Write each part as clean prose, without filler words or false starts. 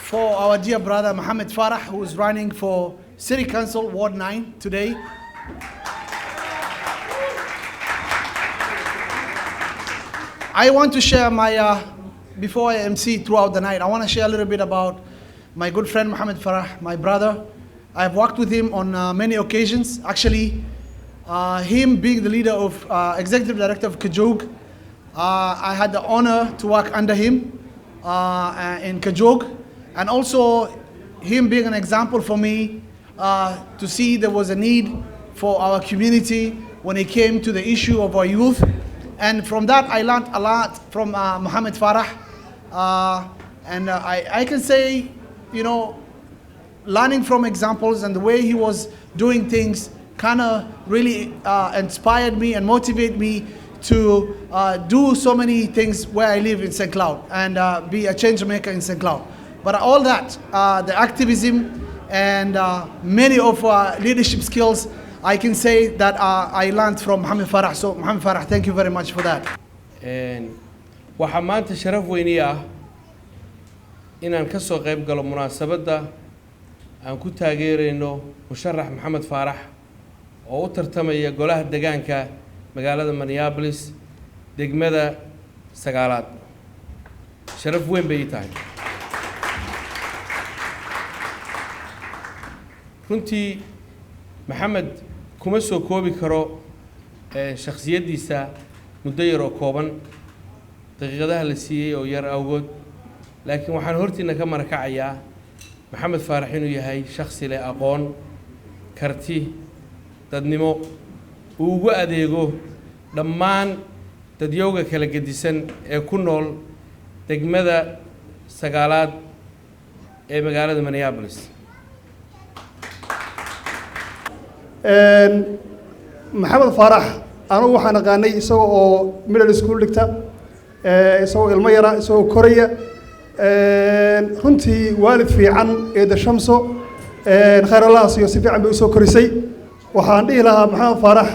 for our dear brother M.Farah, who is running for City Council Ward 9 today. I want to share my, before I MC throughout the night, I want to share a little bit about my good friend M.Farah, my brother. I've worked with him on many occasions. Actually, him being the leader of, executive director of Kajog, I had the honor to work under him in Kajog, and also him being an example for me to see there was a need for our community when it came to the issue of our youth. And from that, I learned a lot from M.Farah. And I can say, you know, learning from examples and the way he was doing things kind of really inspired me and motivated me to do so many things where I live in St. Cloud and be a change maker in St. Cloud. But all that, the activism and many of leadership skills, I can say that I learned from M.Farah. So M.Farah, thank you very much for that. waxaa maanta sharaf weyni ah inaan ka soo qayb galo munaasabadda aan ku taageerayno musharax M.Farah oo u tartamaya golaha deegaanka magaalada Minneapolis degmada sagaalaad. sharaf weyn bay tahay. runtii Mohamed kuma soo koobi karo shakhsiyadiisa muddo yar oo kooban daqiiqadaha la siiyay oo yar awgood, laakiin waxaan hortiina ka markacayaa M.Farah inuu yahay shakhsi leh aqoon, karti, dadnimo uu ugu adeego dhammaan dadyowga kala gedisan ee ku nool degmada sagaalaad ee magaalada Minneapolis. M.Farah anigu waxaan aqaanay isagoo oo middle school dhigta, isagoo ilmo yara, isagoo koraya, runtii waalid fiican eeda shamso khayr Allah siiyo, si fiican bay u soo korisay. waxaan dhihi lahaa M.Farah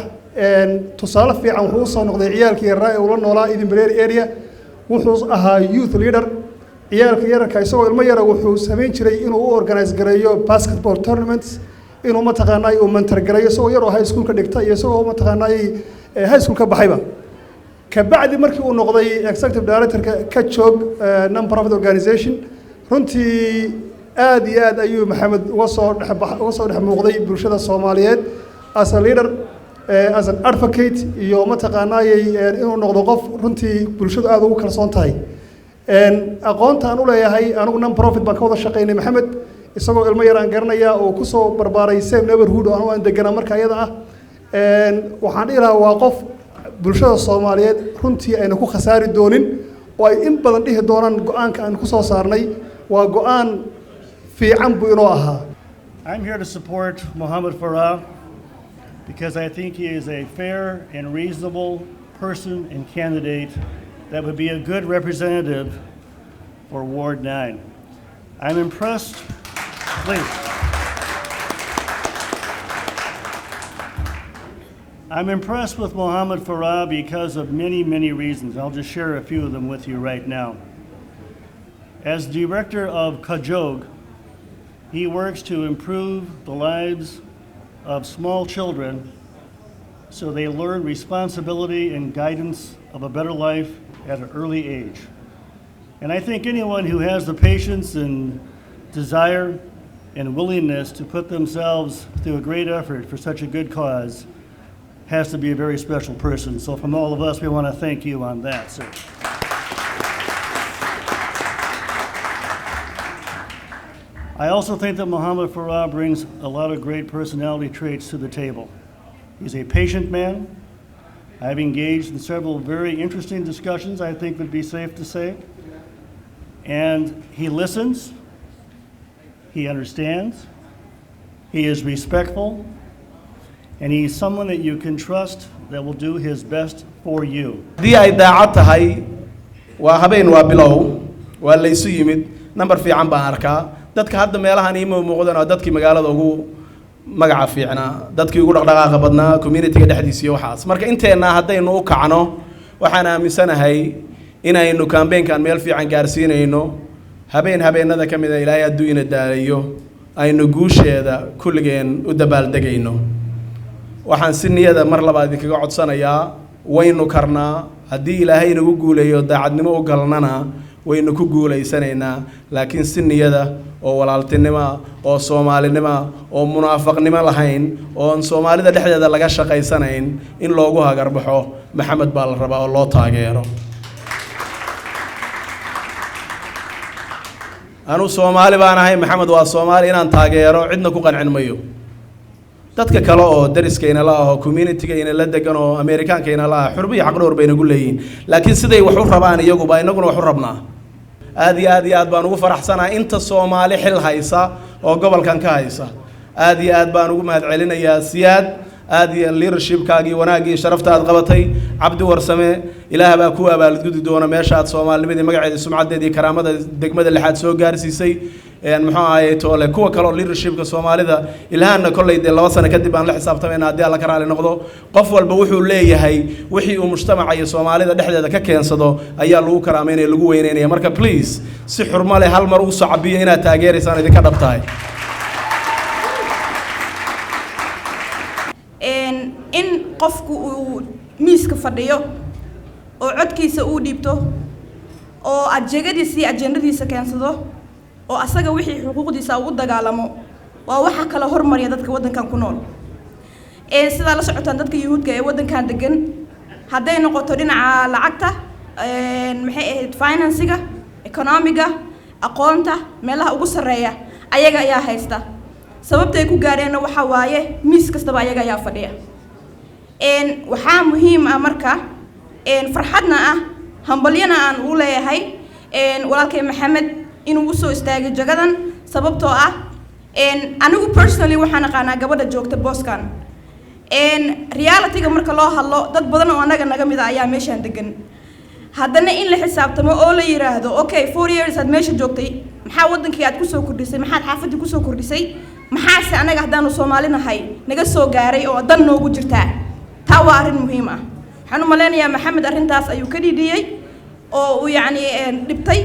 tusaale fiican wuxuu soo noqday ciyaalkii yaraa ee ula noolaa Edinburgh area, wuxuu ahaa youth leader. ciyaalka yararka isagoo ilmo yara wuxuu sameyn jiray inuu u organize gareeyo basketball tournaments, inuu mataqaanay uu mentor gareeyo isagoo yar oo high school ka dhigta iyo isagoo mataqaanay high school ka baxayba. kabacdi markii uu noqday executive director ka joog non-profit organization, runtii aad iyo aad ayuu Mohamed uga soo dhex muuqday bulshada Soomaaliyeed as a leader, as an advocate, iyo mataqaanay inuu noqdo qof runtii bulshadu aad ugu kalsoon tahay. aqoonta aan u leeyahay anigu non-profit baan ka wada shaqeynay Mohamed, isagoo ilmo yar aan garanaya oo ku soo barbaaray same neighborhood oo aan deganaa marka iyada ah. waxaan dhihi lahaa waa qof bulshada Soomaaliyeed runtii ayna ku khasaari doonin oo ay in badan dhihi doonaan go'aanka aan ku soo saarnay waa go'aan fiican buu inoo ahaa. I'm here to support M.Farah because I think he is a fair and reasonable person and candidate that would be a good representative for Ward 9. I'm impressed. Please. I'm impressed with M.Farah because of many, many reasons. I'll just share a few of them with you right now. As director of Kajog, he works to improve the lives of small children so they learn responsibility and guidance of a better life at an early age. And I think anyone who has the patience and desire and willingness to put themselves through a great effort for such a good cause has to be a very special person. So from all of us, we want to thank you on that, sir. I also think that M.Farah brings a lot of great personality traits to the table. He's a patient man. I've engaged in several very interesting discussions, I think would be safe to say. And he listens, he understands, he is respectful, and he's someone that you can trust that will do his best for you. دي أي داعات هاي وهبين وبلو ولا يسوي نمبر في عم باركا dadka hadda meelahan iimo muuqdaan dadkii magaalada ugu magaca fiicnaa dadkii ugu dhaqdhaqaaqa badnaa community-ga dhexdiisa iyo waxaas marka inteena hadaynu u kacno waxaan aaminsanahay inaynu campaign-kan meel fiican gaarsiinayno habeenada ka mid ah ilaahay hadduu ina daalayo aynu guusheeda kulligeen u dabaaldegayno. waxaan si niyada mar labaad idinkaga codsanayaa, waynu karnaa, haddii ilaahay inagu guuleeyo daacadnimo u galnana waynu ku guulaysanaynaa, laakiin si niyada oo walaaltinimo oo soomaalinimo oo munaafaqnimo lahayn oo aan soomaalida dhexdeeda laga shaqaysanayn in loogu hagarbaxo Maxamed baa la rabaa oo loo taageero. anu Soomaali baan ahay, Maxamed waa Soomaali, inaan taageero cidna ku qancin mayo. dadka kale oo dariskayna la ah oo community-gayna la degan oo Ameerikaankayna la ah xurbi iyo xaq dhowr bayna ku leeyihiin, laakiin siday wax u rabaan iyaguba inaguna wax u rabnaa. aad iyo aad baan ugu faraxsanahay inta Soomaali xil haysa oo gobolkan ka haysa. aad iyo aad baan ugu mahadcelinayaa Siyaad, aad iyo leadership-kaagii wanaagii sharafta aad qabatay. Cabdi Warsame, Ilaah baa ku abaalgudi doona meesha aad Soomaalinimadii magaceeda sumcadeedii karaamada degmada lixaad soo gaarsiisay. muxuu ahaayay toole kuwa kale oo leadership-ka Soomaalida ilaahana kolley 2 sano kadib aan la xisaabtamayna haddii alla ka raali noqdo. qof walba wuxuu leeyahay wixii uu mujtamaca iyo Soomaalida dhexdeeda ka keensado ayaa lagu karaameynaya, lagu weyneynaya. marka please si xurmo leh hal mar ugu soo cabiyo inaad taageeraysaan idinka dhabtahay. in qofku uu miiska fadhiyo oo codkiisa uu dhiibto oo ajegadiisa iyo ajendadiisa keensado oo asaga wixii xuquuqdiisa uu dagaalamo waa waxa kala hormariya dadka wadankan ku nool. sida la socotaan dadka yuhuudka ee wadankan degan hadday noqoto dhinaca lacagta, maxay ahayd financiga, economiga, aqoonta, meelaha ugu sareeya ayaga ayaa haysta. sababta ay ku gaareen waxa waaye miis kastaba ayaga ayaa fadhiya. waxaa muhiim ah marka farxadna ah hambalyana aan u leeyahay walaalkay Maxamed inuu u soo istaagay jagadan, sababtoo ah anigu personally waxaan aqaanaa gabadha joogta booskan. reality-ga marka loo hadlo dad badan oo anaga naga mid ah ayaa meeshan degan. haddana in la xisaabtamo oo la yiraahdo okay 4 years aad meesha joogtay, maxaa wadankii aad ku soo kordhisay, maxaad xaafadii ku soo kordhisay, maxaase anaga haddaanu Soomaali nahay naga soo gaaray oo dan noogu jirtaa. taa waa arrin muhiim ah. waxaan u maleynayaa Maxamed arrintaas ayuu ka dhidhiyay oo uu yacni dhibtay,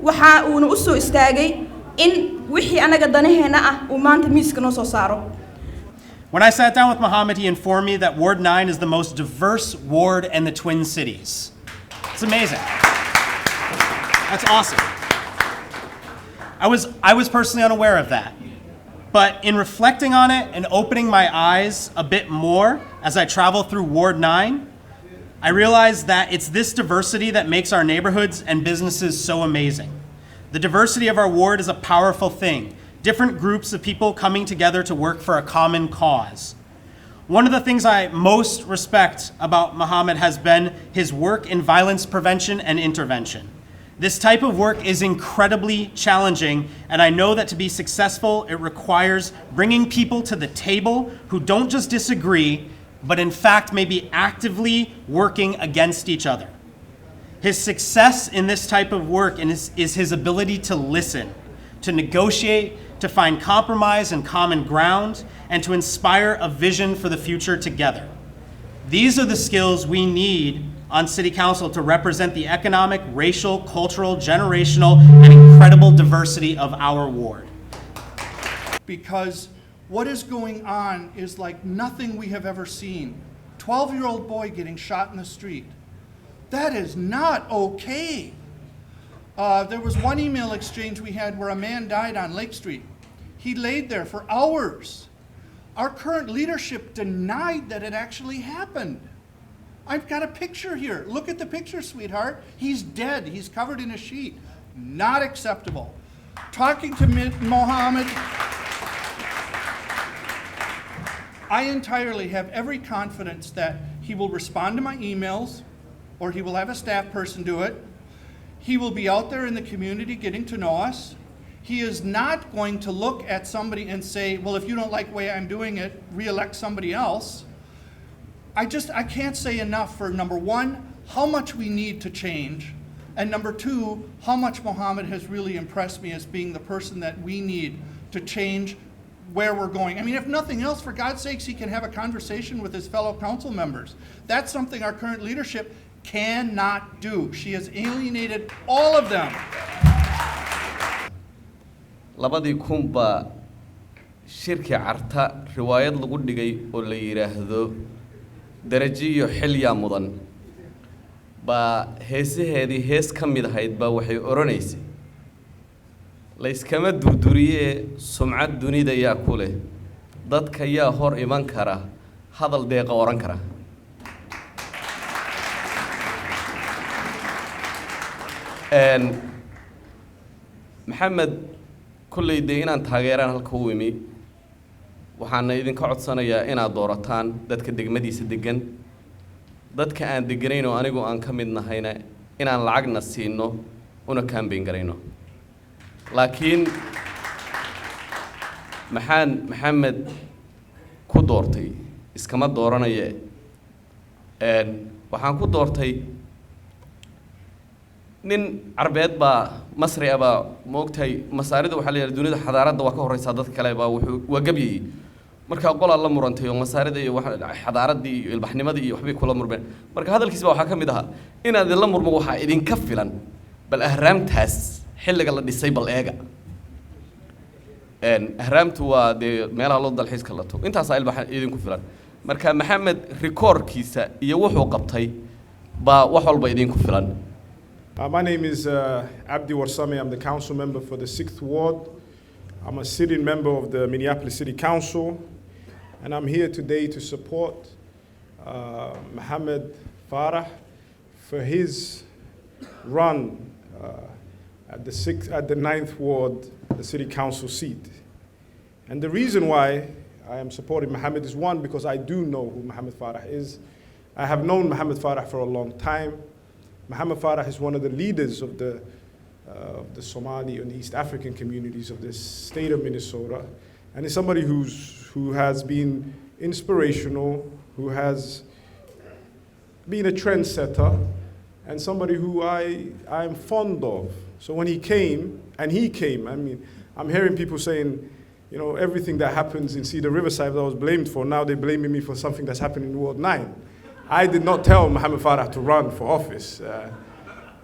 waxa uuna u soo istaagay in wixii anaga danaheena ah uu maanta miiska noo soo saaro. When I sat down with Mohamed, he informed me that Ward 9 is the most diverse ward in the Twin Cities. It's amazing. That's awesome. I was personally unaware of that. But in reflecting on it and opening my eyes a bit more as I travel through Ward 9, I realized that it's this diversity that makes our neighborhoods and businesses so amazing. The diversity of our ward is a powerful thing. Different groups of people coming together to work for a common cause. One of the things I most respect about Mohamed has been his work in violence prevention and intervention. This type of work is incredibly challenging, and I know that to be successful, it requires bringing people to the table who don't just disagree, but in fact may be actively working against each other. His success in this type of work is his ability to listen, to negotiate, to find compromise and common ground, and to inspire a vision for the future together. These are the skills we need on City Council to represent the economic, racial, cultural, generational, and incredible diversity of our ward. Because what is going on is like nothing we have ever seen. 12-year-old boy getting shot in the street. That is not okay. There was one email exchange we had where a man died on Lake Street. He laid there for hours. Our current leadership denied that it actually happened. I've got a picture here. Look at the picture, sweetheart. He's dead. He's covered in a sheet. Not acceptable. Talking to Mohamed, I entirely have every confidence that he will respond to my emails, or he will have a staff person do it. He will be out there in the community getting to know us. He is not going to look at somebody and say, well, if you don't like the way I'm doing it, re-elect somebody else. I can't say enough for, number one, how much we need to change, and number two, how much Mohamed has really impressed me as being the person that we need to change where we're going. I mean, if nothing else, for God's sakes, he can have a conversation with his fellow council members. That's something our current leadership cannot do. She has alienated all of them. labadii kun baa shirki carta riwaayad lagu dhigay oo la yiraahdo darajiyo xilya mudan baa heesaheedii hees ka mid ahayd baa waxay oranaysay la iskama durduriye sumcad dunida yaa ku leh dadka yaa hor iman kara hadal deeqa oran kara Mohamed kullay de inaan taageeraan halka u imi waxaan idinka codsanayaa inaad doorataan dadka degmadiisa degan dadka aan deganayn oo anigu aan ka mid nahayna inaan lacagna siino una campaign garayno laakiin maxaan Mohamed ku doortay iskama dooranaye waxaan ku doortay nin carbeed baa masri aba moogtay masaarida waxa la yiraahdaa dunida xadaaradda waa ka horeysa dadka kale baa wuxuu waa gabyay marka qol la murantay oo masaarida iyo xadaaradii iyo ilbaxnimadii iyo waxbay kula murmeen marka hadalkiisa waxa ka mid ahaa inaad la murmo waxa idin ka filan bal ahraamtaas xilliga la dhisay bal eega ahraamtu waa de meelaha loo dalxiiska la tago intaas ilbax idin ku filan marka Mohamed recordkiisa iyo wuxuu qabtay baa wax walba idin ku filan. My name is Abdi Warsame. I'm the council member for the 6th Ward. I'm a sitting member of the Minneapolis City Council, and I'm here today to support Mohamed Farah for his run at the 9th Ward, the City Council seat. And the reason why I am supporting Mohamed is one, because I do know who Mohamed Farah is. I have known Mohamed Farah for a long time. Mohamed Farah is one of the leaders of the Somali and East African communities of the state of Minnesota. And he's somebody who has been inspirational, who has been a trendsetter, and somebody who I'm fond of. So when he came, I mean, I'm hearing people saying, you know, everything that happens in Cedar Riverside that I was blamed for, now they're blaming me for something that's happened in Ward 9. I did not tell Mohamed Farah to run for office.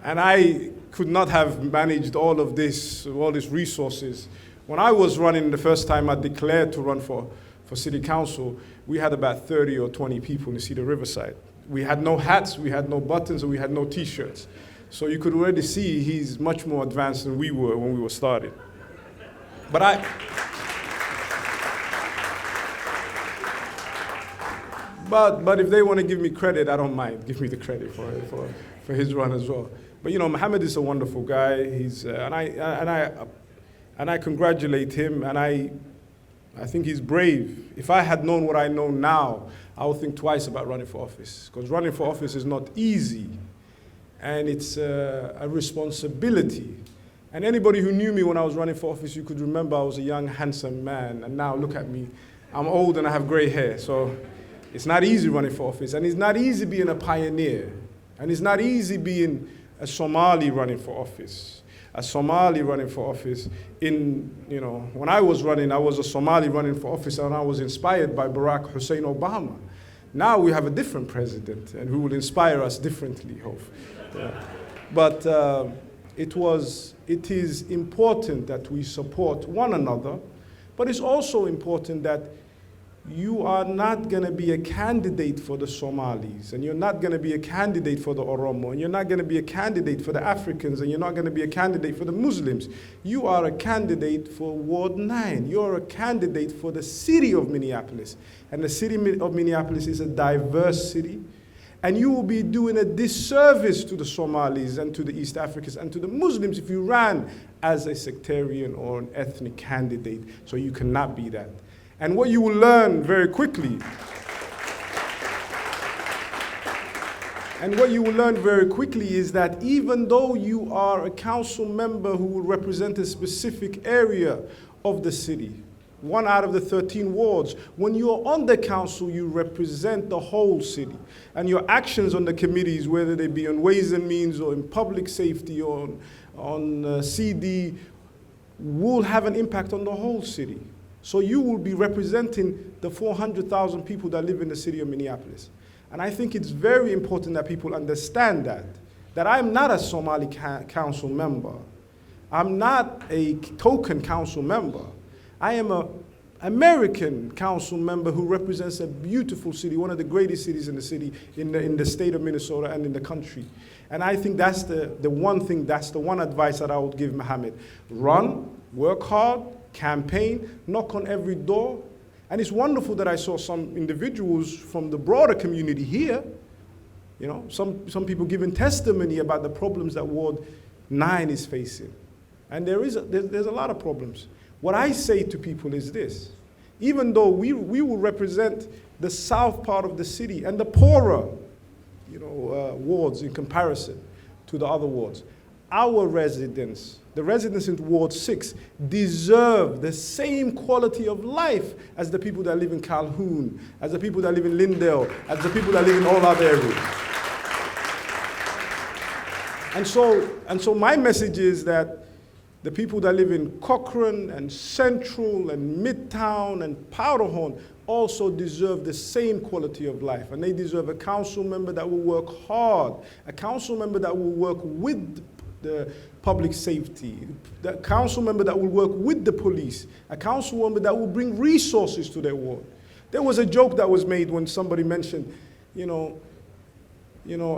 And I could not have managed all these resources. When I was running the first time I declared to run for city council, we had about 30 or 20 people in Cedar Riverside. We had no hats, we had no buttons, and we had no t-shirts. So you could already see he's much more advanced than we were when we were starting. But if they want to give me credit, I don't mind. Give me the credit for his run as well. But you know, Mohamed is a wonderful guy. And I congratulate him. And I think he's brave. If I had known what I know now, I would think twice about running for office, because running for office is not easy, and it's a responsibility. And anybody who knew me when I was running for office, you could remember I was a young, handsome man. And now look at me. I'm old and I have gray hair. So it's not easy running for office, and it's not easy being a pioneer, and it's not easy being a Somali running for office. A Somali running for office when I was running, I was a Somali running for office, and I was inspired by Barack Hussein Obama. Now we have a different president, and who will inspire us differently, hope. But it is important that we support one another, but it's also important that you are not going to be a candidate for the Somalis, and you're not going to be a candidate for the Oromo, and you're not going to be a candidate for the Africans, and you're not going to be a candidate for the Muslims. You are a candidate for Ward 9. You're a candidate for the city of Minneapolis. And the city of Minneapolis is a diverse city. And you will be doing a disservice to the Somalis and to the East Africans and to the Muslims if you ran as a sectarian or an ethnic candidate. So you cannot be that. And what you will learn very quickly, is that even though you are a council member who will represent a specific area of the city, 1 out of the 13 wards, when you're on the council, you represent the whole city. And your actions on the committees, whether they be on Ways and Means or in public safety or on CD, will have an impact on the whole city. So you will be representing the 400,000 people that live in the city of Minneapolis. And I think it's very important that people understand that I'm not a Somali council member. I'm not a token council member. I am an American council member who represents a beautiful city, one of the greatest cities in the city, in the state of Minnesota and in the country. And I think that's the one thing, that's the one advice that I would give Mohamed. Run, work hard, campaign, knock on every door. And it's wonderful that I saw some individuals from the broader community here, you know, some people giving testimony about the problems that Ward 9 is facing. And there's a lot of problems. What I say to people is this: even though we will represent the south part of the city and the poorer, you know, wards in comparison to the other wards, our residents, the residents in Ward 6, deserve the same quality of life as the people that live in Calhoun, as the people that live in Lindale, as the people that live in all other areas. And so my message is that the people that live in Cochrane and Central and Midtown and Powderhorn also deserve the same quality of life. And they deserve a council member that will work hard, a council member that will work with the public safety, the council member that will work with the police, a council member that will bring resources to their ward. There was a joke that was made when somebody mentioned, you know,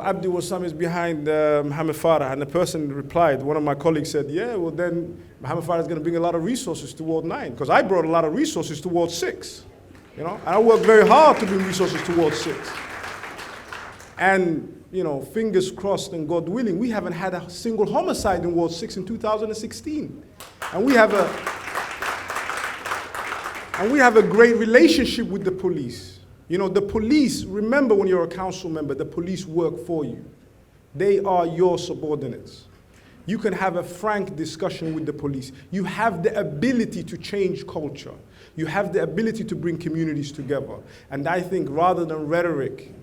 Abdi Wassam is behind Mohamed Farah, and the person replied, one of my colleagues said, yeah, well then Mohamed Farah is going to bring a lot of resources to Ward 9, because I brought a lot of resources to Ward 6, you know, and I worked very hard to bring resources to Ward 6. And, you know, fingers crossed and God willing, we haven't had a single homicide in Ward 6 in 2016. And we have a great relationship with the police. You know, the police, remember when you're a council member, the police work for you. They are your subordinates. You can have a frank discussion with the police. You have the ability to change culture. You have the ability to bring communities together. And I think rather than rhetoric,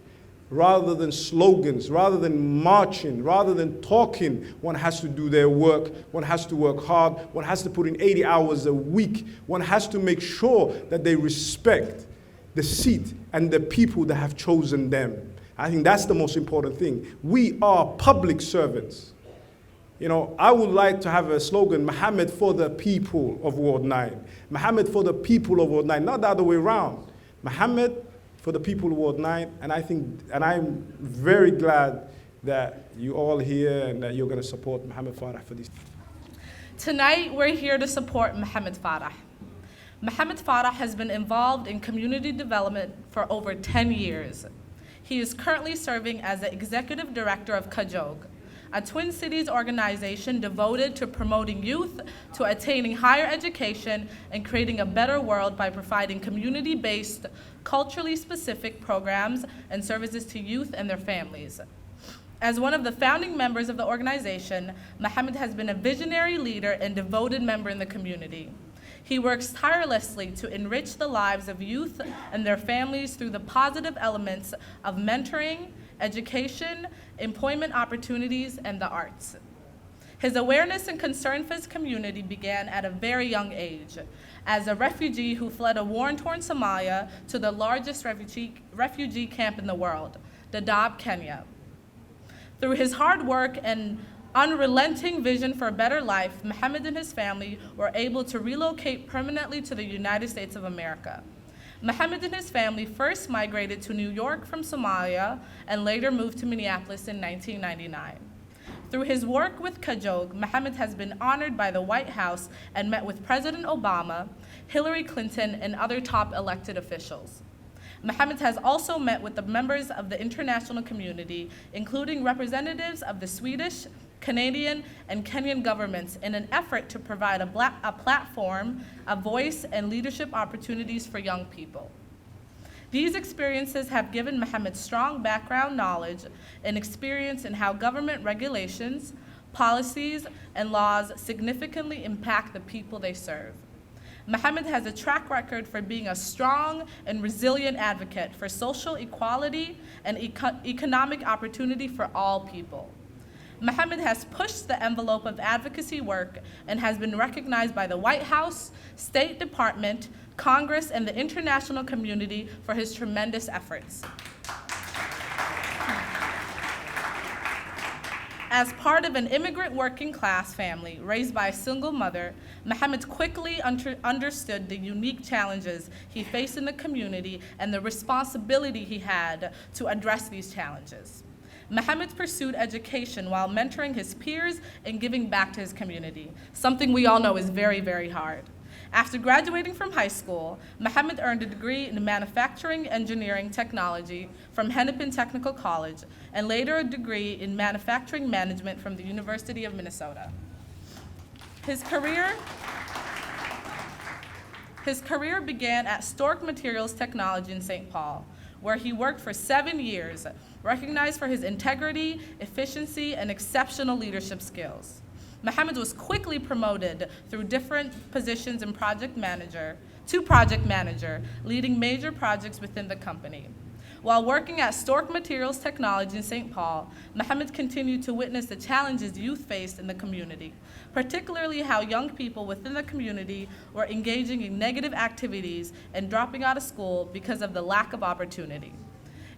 rather than slogans, rather than marching, rather than talking, one has to do their work, one has to work hard, one has to put in 80 hours a week, one has to make sure that they respect the seat and the people that have chosen them. I think that's the most important thing. We are public servants. You know, I would like to have a slogan, Mohamed for the people of Ward 9. Mohamed for the people of Ward 9, not the other way around. Mohamed for the people of Ward 9, and I'm very glad that you all here and that you're going to support Mohamed Farah for this. Tonight, we're here to support Mohamed Farah. Mohamed Farah has been involved in community development for over 10 years. He is currently serving as the executive director of Kajog, a Twin Cities organization devoted to promoting youth to attaining higher education and creating a better world by providing community-based, culturally specific programs and services to youth and their families. As one of the founding members of the organization, Mohamed has been a visionary leader and devoted member in the community. He works tirelessly to enrich the lives of youth and their families through the positive elements of mentoring, education, employment opportunities, and the arts. His awareness and concern for his community began at a very young age, as a refugee who fled a war-torn Somalia to the largest refugee camp in the world, Dadaab, Kenya. Through his hard work and unrelenting vision for a better life, Mohamed and his family were able to relocate permanently to the United States of America. Mohamed and his family first migrated to New York from Somalia and later moved to Minneapolis in 1999. Through his work with Kajog, Mohamed has been honored by the White House and met with President Obama, Hillary Clinton, and other top elected officials. Mohamed has also met with the members of the international community, including representatives of the Swedish, Canadian, and Kenyan governments in an effort to provide a platform, a voice, and leadership opportunities for young people. These experiences have given Mohamed strong background knowledge and experience in how government regulations, policies, and laws significantly impact the people they serve. Mohamed has a track record for being a strong and resilient advocate for social equality and economic opportunity for all people. Mohamed has pushed the envelope of advocacy work and has been recognized by the White House, State Department, Congress, and the international community for his tremendous efforts. As part of an immigrant working class family raised by a single mother, Mohamed quickly understood the unique challenges he faced in the community and the responsibility he had to address these challenges. Mohamed pursued education while mentoring his peers and giving back to his community, something we all know is very, very hard. After graduating from high school, Mohamed earned a degree in manufacturing engineering technology from Hennepin Technical College, and later a degree in manufacturing management from the University of Minnesota. His career began at Stork Materials Technology in St. Paul, where he worked for 7 years, recognized for his integrity, efficiency, and exceptional leadership skills. Mohamed was quickly promoted through different positions to project manager, leading major projects within the company. While working at Stork Materials Technology in St. Paul, Mohamed continued to witness the challenges youth faced in the community, particularly how young people within the community were engaging in negative activities and dropping out of school because of the lack of opportunity.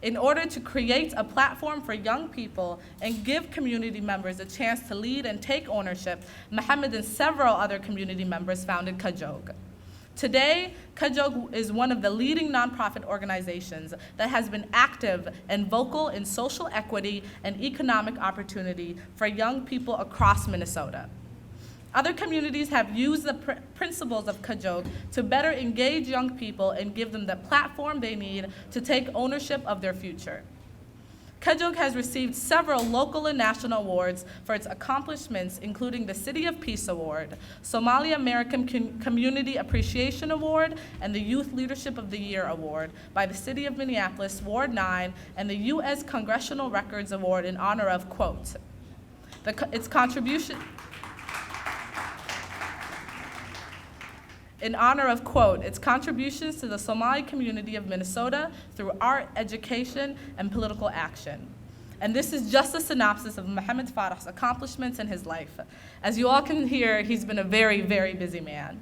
In order to create a platform for young people and give community members a chance to lead and take ownership, Mohamed and several other community members founded Kajog. Today, Kajog is one of the leading nonprofit organizations that has been active and vocal in social equity and economic opportunity for young people across Minnesota. Other communities have used the principles of Kajog to better engage young people and give them the platform they need to take ownership of their future. Kajog has received several local and national awards for its accomplishments, including the City of Peace Award, Somali American Community Appreciation Award, and the Youth Leadership of the Year Award by the City of Minneapolis, Ward 9, and the U.S. Congressional Records Award in honor of, quote, its contributions to the Somali community of Minnesota through art, education, and political action. And this is just a synopsis of Mohamed Farah's accomplishments in his life. As you all can hear, he's been a very, very busy man.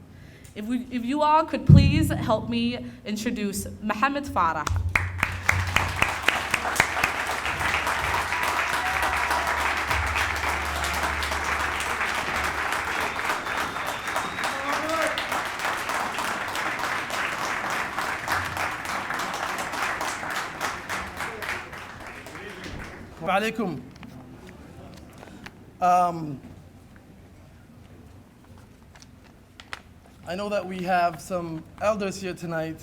If you all could please help me introduce Mohamed Farah. Alaikum. I know that we have some elders here tonight,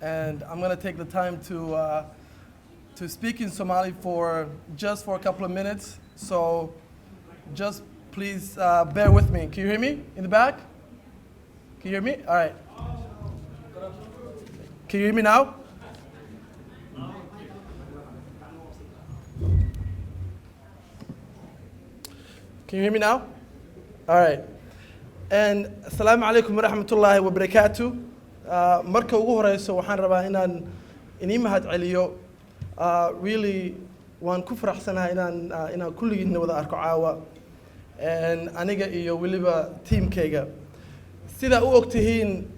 and I'm going to take the time to speak in Somali for a couple of minutes. So just please bear with me. Can you hear me in the back? Can you hear me? All right. Can you hear me now? Can you hear me now? All right. And assalamu alaikum wa rahmatullahi wa barakatuh. Marka ugu horeyso waxaan rabaa inaan inii mahad celiyo. Really waan ku faraxsanahay inaan kulligiina wada arko caawa. Aniga iyo weliba teamkayga. Sida u ogtihiin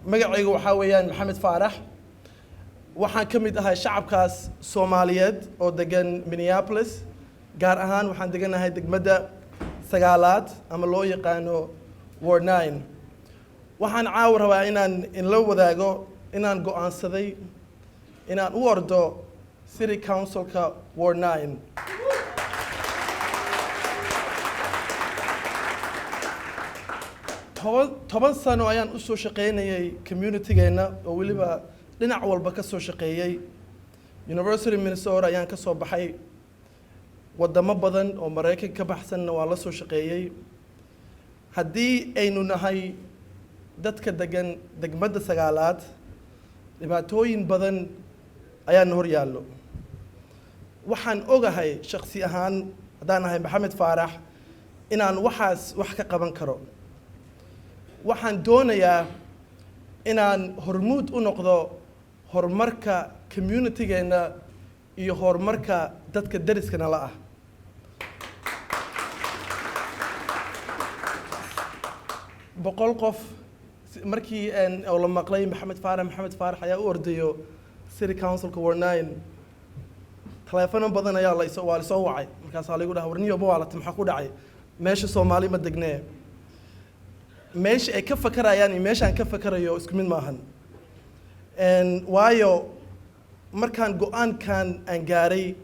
magacaygu waxaa weeyaan Mohamed Farah. Waxaan ka mid ahay shacabkaas Soomaaliyeed oo degan Minneapolis. Gaar ahaan waxaan deganahay degmada sagaalaad ama loo yaqaano Ward 9. Waxaan caawa rabaa inaan la wadaago inaan go'aansaday inaan u ordo City Councilka Ward 9. toban sano ayaan u soo shaqaynayay community-geena oo weliba dhinac walba ka soo shaqeeyay. University of Minnesota ayaan ka soo baxay. wadamo badan oo Mareykan ka baxsanna waa la soo shaqeeyay. Haddii aynu nahay dadka degan degmada sagaalaad, dhibaatooyin badan ayaan hor yaallo. Waxaan ogahay shakhsi ahaan haddaan nahay Mohamed Farah inaan waxaas wax ka qaban karo. Waxaan doonayaa inaan hormuud u noqdo horumarka community-geena iyo horumarka dadka dariska nala ah. boqol qof markii oo la maqlay Mohamed Farah ayaa u ordayo City Councilka Ward 9. Telefono badan ayaa waa la soo wacay. markaasaa laygu dhaha warniyo ma waalatay maxaa ku dhacay meesha soomaali ma degnee meesha ay ka fakarayaan iyo meesha aan ka fakarayo isku mid maahan waayo markaan go-aankan aan gaaray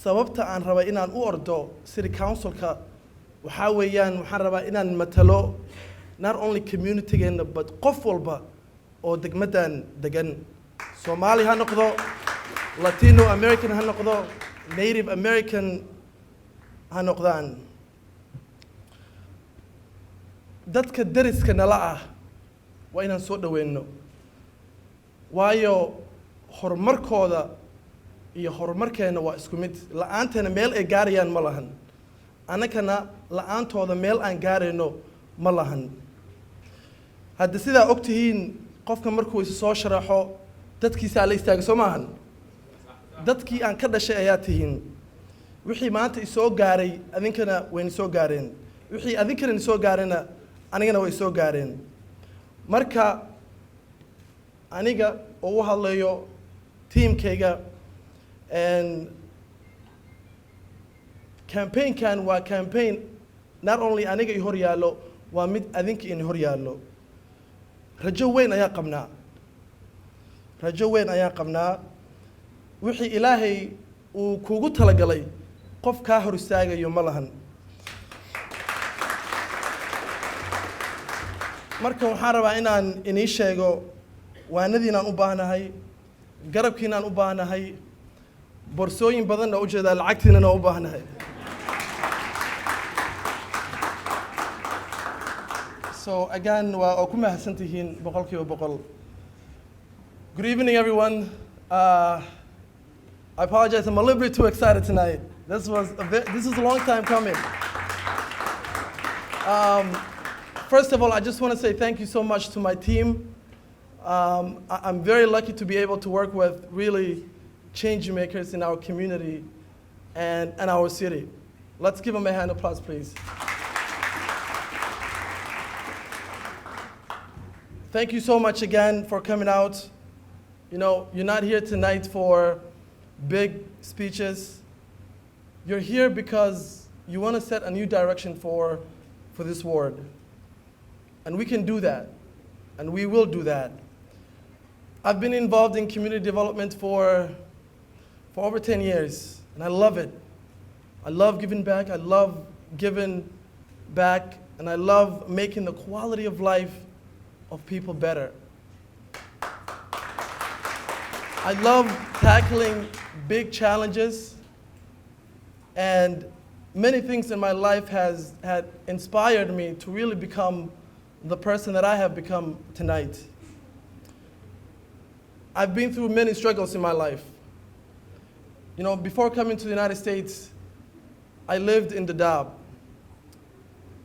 sababta aan rabay inaan u ordo city councilka waxaa weeyaan waxaan rabaa inaan matalo not only communitygeenna but qof walba oo degmadan degan Soomaali ha noqdo Latino American ha noqdo Native American ha noqdaan dadka dariska nala ah waa inaan soo dhaweyno waayo horumarkooda iyo horumarkeena waa isku mid la'aanteena meel ay gaarayaan ma lahan annagana la'aantooda meel aan gaarayno ma lahan hadda sidaa og tihiin qofka markuu isu soo sharaxo dadkiisaa la istaaga soo maahan dadkii aan ka dhashay ayaa tihiin wixii maanta isoo gaaray adinkana wayna soo gaareen wixii adinkana isoo gaarayna anigana way soo gaareen marka aniga oo u hadlayo tiimkayga campaignkan waa campaign not only aniga i hor yaallo waa mid adinka in hor yaallo rajo weyn ayaan qabnaa rajo weyn ayaan qabnaa wixii ilaahay uu kugu talagalay qof kaa hor istaagayo ma lahan marka waxaan rabaa inaan inii sheego waanadiinaan u baahnahay garabkiinaan u baahnahay borsooyin badanna u jeedaa lacagtiinana u baahnahay so again waa ku mahadsan tihiin boqolkiiba boqol. Good evening everyone. I apologize, I'm a little bit too excited tonight. This was a long time coming. First of all, I just want to say thank you so much to my team. I'm very lucky to be able to work with really change makers in our community and our city. Let's give them a hand of applause, please. Thank you so much again for coming out. You know, you're not here tonight for big speeches. You're here because you want to set a new direction for this ward. And we can do that, and we will do that. I've been involved in community development for over 10 years, and I love it. I love giving back, I love giving back, and I love making the quality of life of people better. I love tackling big challenges, and many things in my life had inspired me to really become the person that I have become tonight. I've been through many struggles in my life. You know, before coming to the United States, I lived in Dadaab.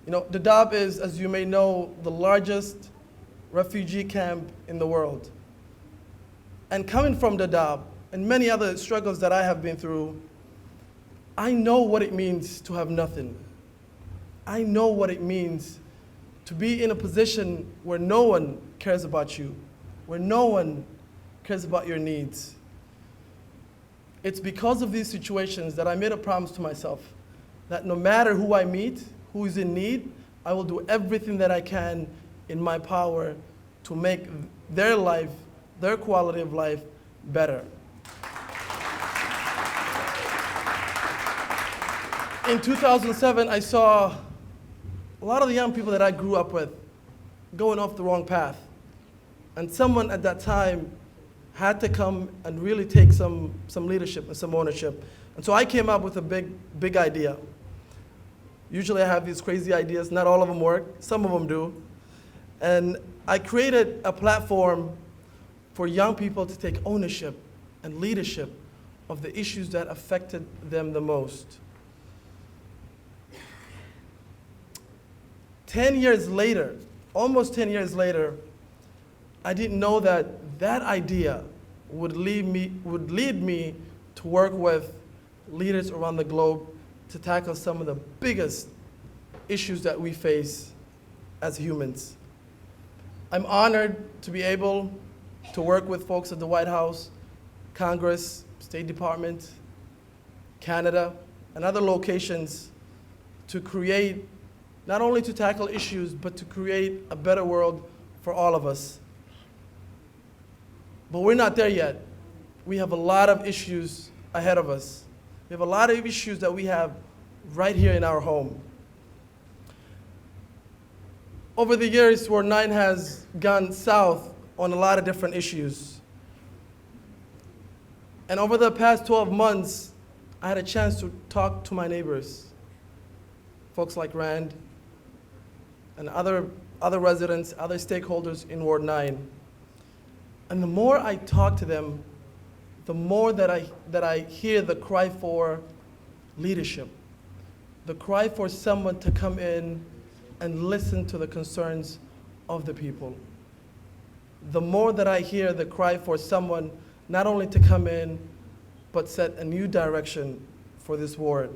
You know, Dadaab is, as you may know, the largest refugee camp in the world. And coming from Dadaab and many other struggles that I have been through, I know what it means to have nothing. I know what it means to be in a position where no one cares about you, where no one cares about your needs. It's because of these situations that I made a promise to myself that no matter who I meet, who is in need, I will do everything that I can in my power to make their life, their quality of life better. In 2007, I saw a lot of the young people that I grew up with going off the wrong path. And someone at that time had to come and really take some leadership and some ownership. And so I came up with a big idea. Usually I have these crazy ideas, not all of them work, some of them do. And I created a platform for young people to take ownership and leadership of the issues that affected them the most. 10 years later, almost 10 years later, I didn't know that that idea would lead me to work with leaders around the globe to tackle some of the biggest issues that we face as humans. I'm honored to be able to work with folks at the White House, Congress, State Department, Canada, and other locations to create, not only to tackle issues, but to create a better world for all of us. But we're not there yet. We have a lot of issues ahead of us. We have a lot of issues that we have right here in our home. Over the years, Ward 9 has gone south on a lot of different issues. And over the past 12 months, I had a chance to talk to my neighbors, folks like Rand, and other residents, other stakeholders in Ward 9. And the more I talk to them, the more that I hear the cry for leadership, the cry for someone to come in and listen to the concerns of the people. The more that I hear the cry for someone not only to come in, but set a new direction for this ward.